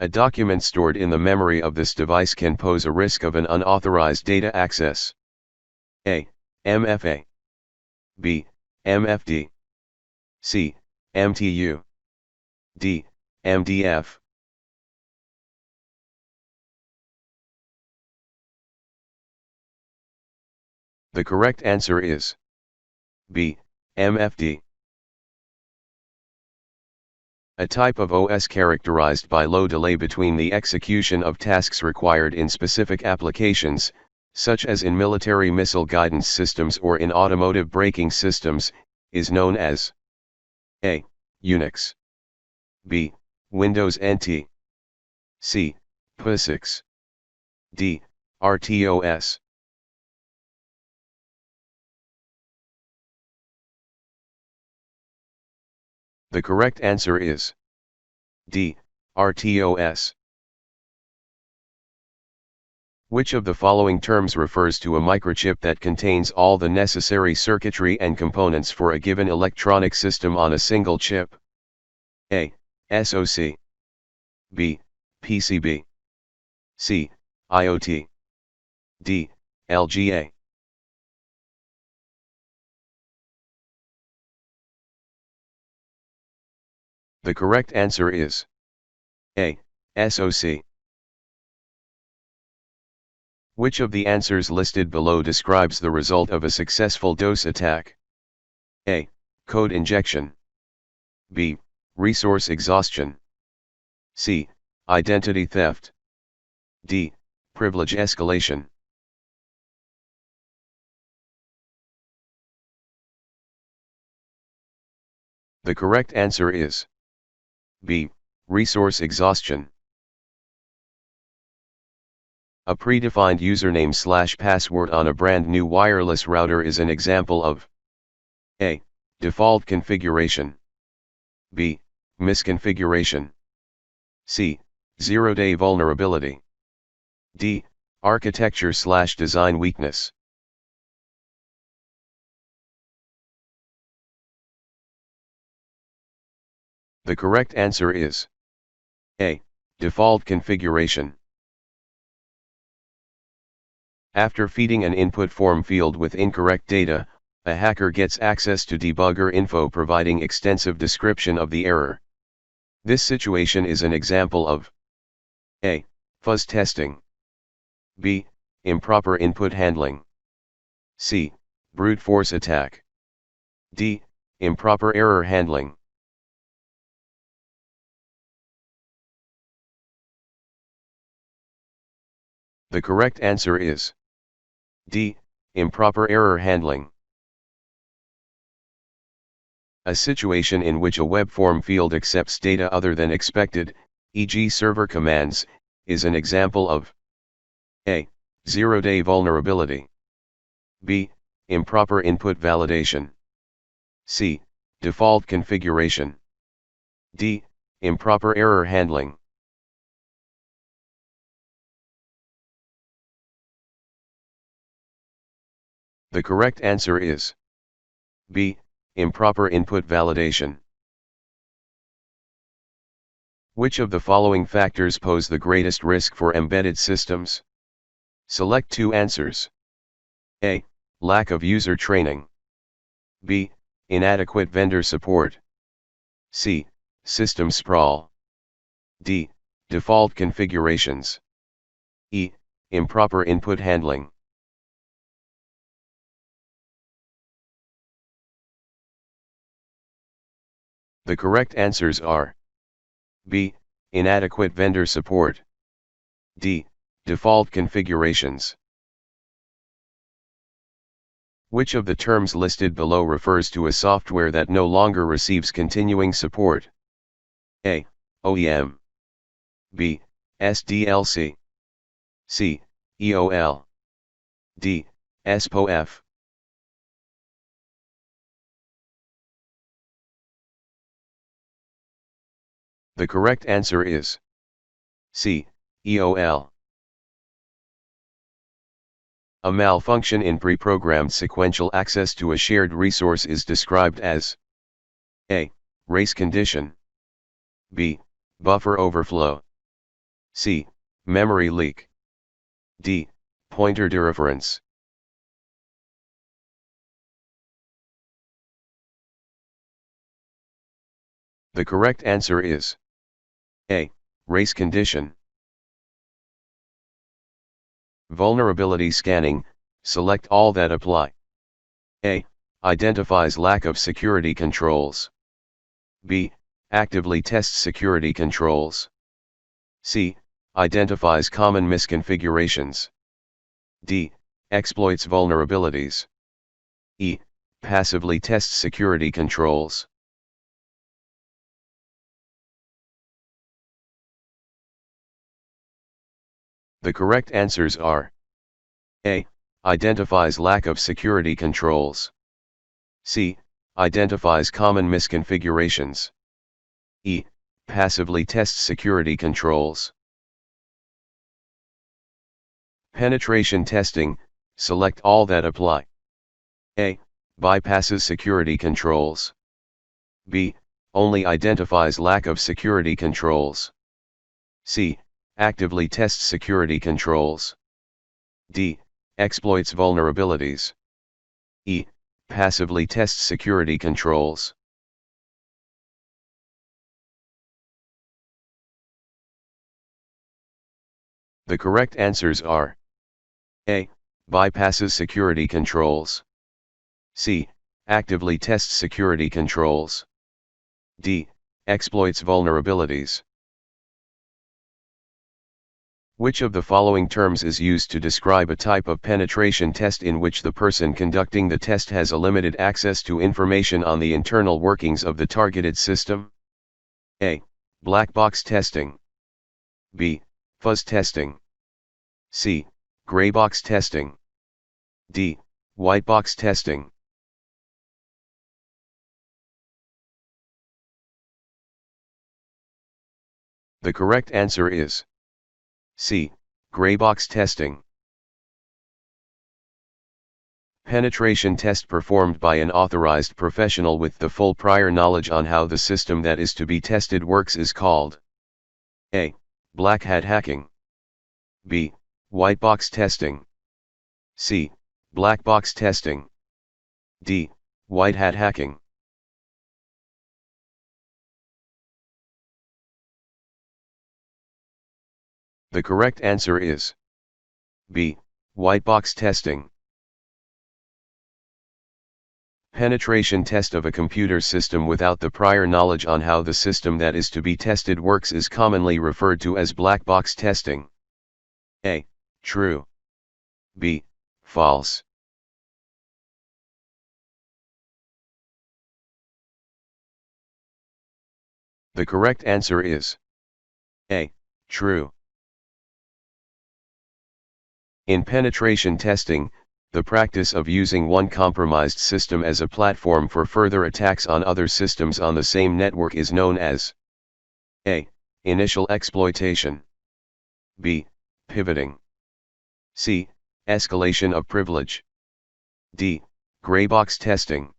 A document stored in the memory of this device can pose a risk of an unauthorized data access. A. MFA. B. MFD. C. MTU. D. MDF. The correct answer is B. MFD. A type of OS characterized by low delay between the execution of tasks required in specific applications, such as in military missile guidance systems or in automotive braking systems, is known as A. Unix. B. Windows NT. C. POSIX. D. RTOS. The correct answer is D. RTOS. Which of the following terms refers to a microchip that contains all the necessary circuitry and components for a given electronic system on a single chip? A. SoC. B. PCB. C. IoT. D. LGA. The correct answer is A. SoC. Which of the answers listed below describes the result of a successful DOS attack? A. Code injection. B. Resource exhaustion. C. Identity theft. D. Privilege escalation. The correct answer is B. Resource exhaustion. A predefined username/password on a brand new wireless router is an example of A. Default configuration. B. Misconfiguration. C. Zero-day vulnerability. D. Architecture/design weakness. The correct answer is A. Default configuration. After feeding an input form field with incorrect data, a hacker gets access to debugger info providing extensive description of the error. This situation is an example of A. Fuzz testing. B. Improper input handling. C. Brute force attack. D. Improper error handling. The correct answer is D. Improper error handling. A situation in which a web form field accepts data other than expected, e.g. server commands, is an example of A. Zero-day vulnerability. B. Improper input validation. C. Default configuration. D. Improper error handling. The correct answer is B. Improper input validation. Which of the following factors pose the greatest risk for embedded systems? Select two answers. A. Lack of user training. B. Inadequate vendor support. C. System sprawl. D. Default configurations. E. Improper input handling. The correct answers are B. Inadequate vendor support. D. Default configurations. Which of the terms listed below refers to a software that no longer receives continuing support? A. OEM. B. SDLC. C. EOL. D. SPOF. The correct answer is C. EOL. A malfunction in preprogrammed sequential access to a shared resource is described as A. Race condition. B. Buffer overflow. C. Memory leak. D. Pointer dereference. The correct answer is A. Race condition. Vulnerability scanning, select all that apply. A. Identifies lack of security controls. B. Actively tests security controls. C. Identifies common misconfigurations. D. Exploits vulnerabilities. E. Passively tests security controls. The correct answers are A. Identifies lack of security controls. C. Identifies common misconfigurations. E. Passively tests security controls. Penetration testing, select all that apply. A. Bypasses security controls. B. Only identifies lack of security controls. C. Actively tests security controls. D. Exploits vulnerabilities. E. Passively tests security controls. The correct answers are A. Bypasses security controls. C. Actively tests security controls. D. Exploits vulnerabilities. Which of the following terms is used to describe a type of penetration test in which the person conducting the test has a limited access to information on the internal workings of the targeted system? A. Black box testing. B. Fuzz testing. C. Gray box testing. D. White box testing. The correct answer is C. Gray box testing. Penetration test performed by an authorized professional with the full prior knowledge on how the system that is to be tested works is called A. Black hat hacking. B. White box testing. C. Black box testing. D. White hat hacking. The correct answer is B. White box testing. Penetration test of a computer system without the prior knowledge on how the system that is to be tested works is commonly referred to as black box testing. A. True. B. False. The correct answer is A. True. In penetration testing, the practice of using one compromised system as a platform for further attacks on other systems on the same network is known as A. Initial exploitation. B. Pivoting. C. Escalation of privilege. D. Gray box testing.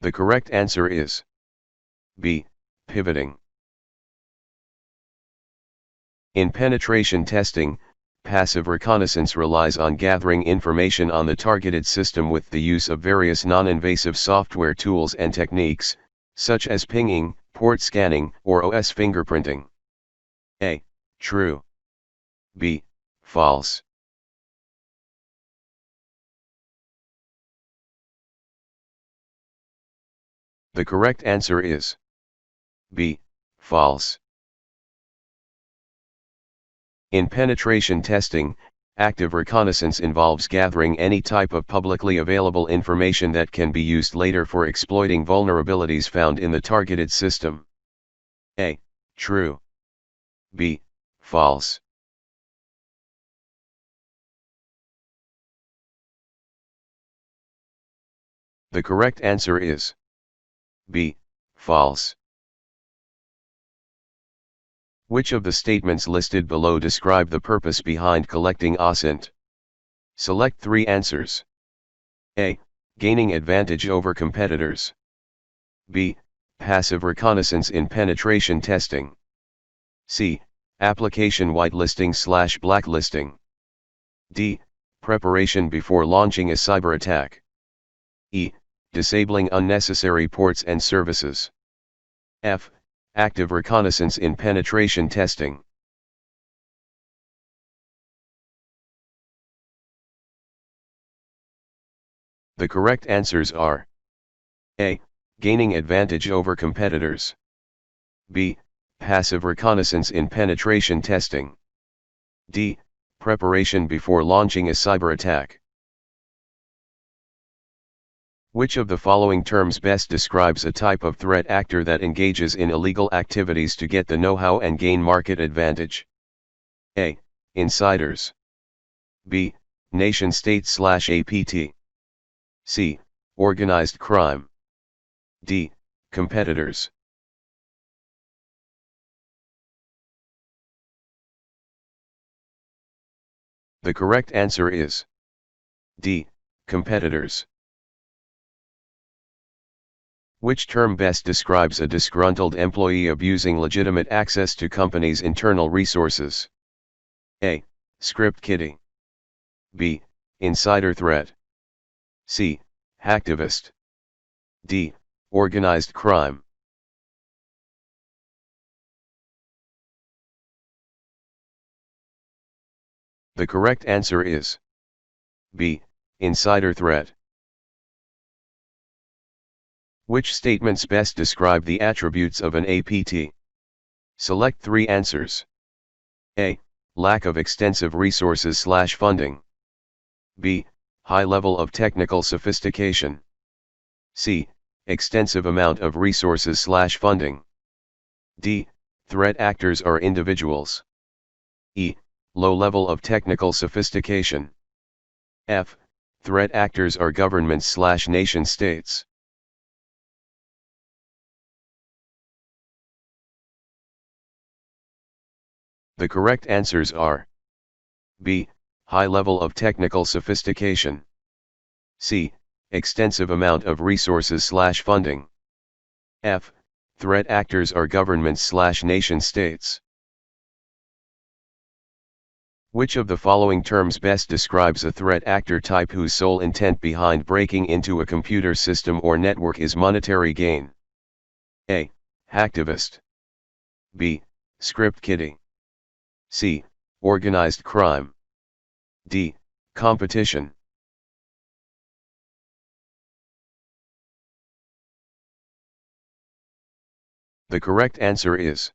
The correct answer is B. Pivoting. In penetration testing, passive reconnaissance relies on gathering information on the targeted system with the use of various non-invasive software tools and techniques, such as pinging, port scanning, or OS fingerprinting. A. True. B. False. The correct answer is B. False. In penetration testing, active reconnaissance involves gathering any type of publicly available information that can be used later for exploiting vulnerabilities found in the targeted system. A. True. B. False. The correct answer is B. False. Which of the statements listed below describe the purpose behind collecting OSINT? Select 3 answers. A. Gaining advantage over competitors. B. Passive reconnaissance in penetration testing. C. Application whitelisting/blacklisting. D. Preparation before launching a cyber attack. E. Disabling unnecessary ports and services. F. Active reconnaissance in penetration testing. The correct answers are A. Gaining advantage over competitors. B. Passive reconnaissance in penetration testing. D. Preparation before launching a cyber attack. Which of the following terms best describes a type of threat actor that engages in illegal activities to get the know-how and gain market advantage? A. Insiders. B. Nation-state/APT. C. Organized crime. D. Competitors. The correct answer is D. Competitors. Which term best describes a disgruntled employee abusing legitimate access to company's internal resources? A. Script kiddie. B. Insider threat. C. Hacktivist. D. Organized crime. The correct answer is B. Insider threat. Which statements best describe the attributes of an APT? Select 3 answers. A. Lack of extensive resources/funding. B. High level of technical sophistication. C. Extensive amount of resources/funding. D. Threat actors are individuals. E. Low level of technical sophistication. F. Threat actors are governments/nation states. The correct answers are B. High level of technical sophistication. C. Extensive amount of resources/funding. F. Threat actors are governments/nation states. Which of the following terms best describes a threat actor type whose sole intent behind breaking into a computer system or network is monetary gain? A. Hacktivist. B. Script kiddie. C. Organized crime. D. Competition. The correct answer is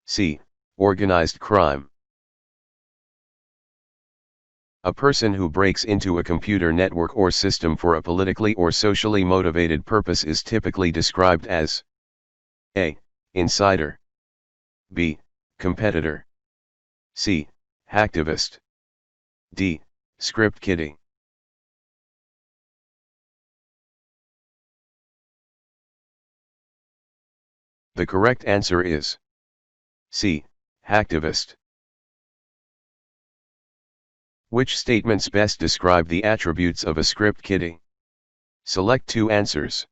C. Organized crime. A person who breaks into a computer network or system for a politically or socially motivated purpose is typically described as A. Insider. B. Competitor. C. Hacktivist. D. Script kiddie. The correct answer is C. Hacktivist. Which statements best describe the attributes of a script kiddie? Select 2 answers.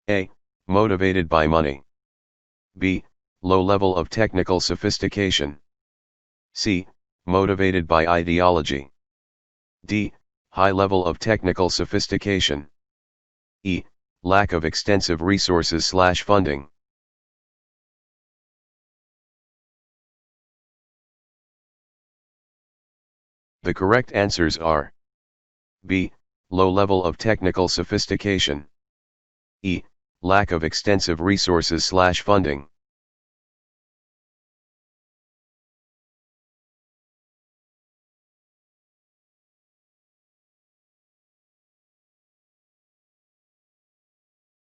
A. Motivated by money. B. Low level of technical sophistication. C. Motivated by ideology. D. High level of technical sophistication. E. Lack of extensive resources/funding. The correct answers are B. Low level of technical sophistication. E. Lack of extensive resources/funding.